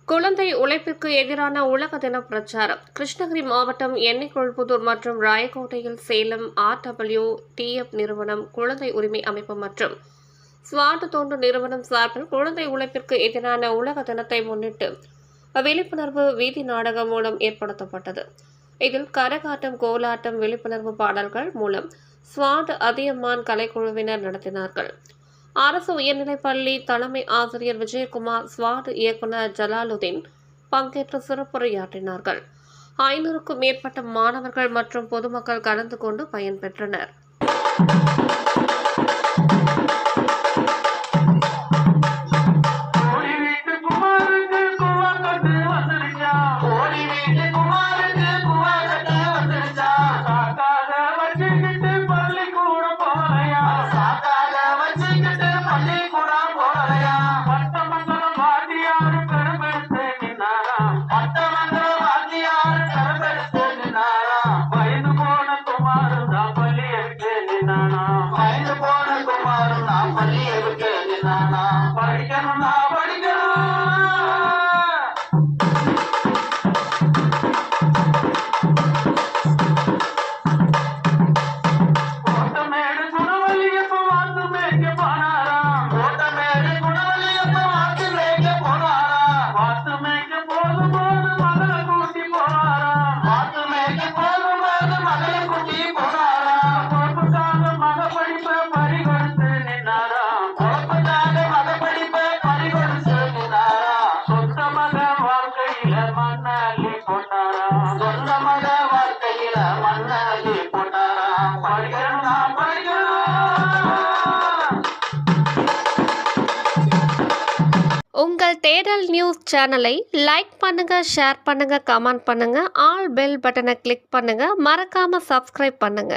குழந்தை உழைப்பிற்கு எதிரான உலக தின பிரச்சாரம். கிருஷ்ணகிரி மாவட்டம் எண்ணிக்கொள்புதூர் மற்றும் ராயக்கோட்டையில் சேலம் RWTF நிறுவனம், குழந்தை உரிமை அமைப்பு மற்றும் ஸ்வாட் தொண்டு நிறுவனம் சார்பில் குழந்தை உழைப்பிற்கு எதிரான உலக தினத்தை முன்னிட்டு விழிப்புணர்வு வீதி நாடகம் மூலம் ஏற்படுத்தப்பட்டது. இதில் கரகாட்டம், கோலாட்டம், விழிப்புணர்வு பாடல்கள் மூலம் ஸ்வாட் அதியமான் கலைக்குழுவினர் நடத்தினார்கள். அரசு உயர்நிலைப்பள்ளி தலைமை ஆசிரியர் விஜயகுமார், ஸ்வாட் இயக்குநர் ஜலாலுதீன் பங்கேற்று சிறப்புரையாற்றினார்கள். 500க்கும் மேற்பட்ட மாணவர்கள் மற்றும் பொதுமக்கள் கலந்து கொண்டு பயன்பெற்றனர். உங்கள் தேடல் நியூஸ் சேனலை லைக் பண்ணுங்க, ஷேர் பண்ணுங்க, கமெண்ட் பண்ணுங்க, ஆல் பெல் பட்டனை கிளிக் பண்ணுங்க, மறக்காம சப்ஸ்கிரைப் பண்ணுங்க.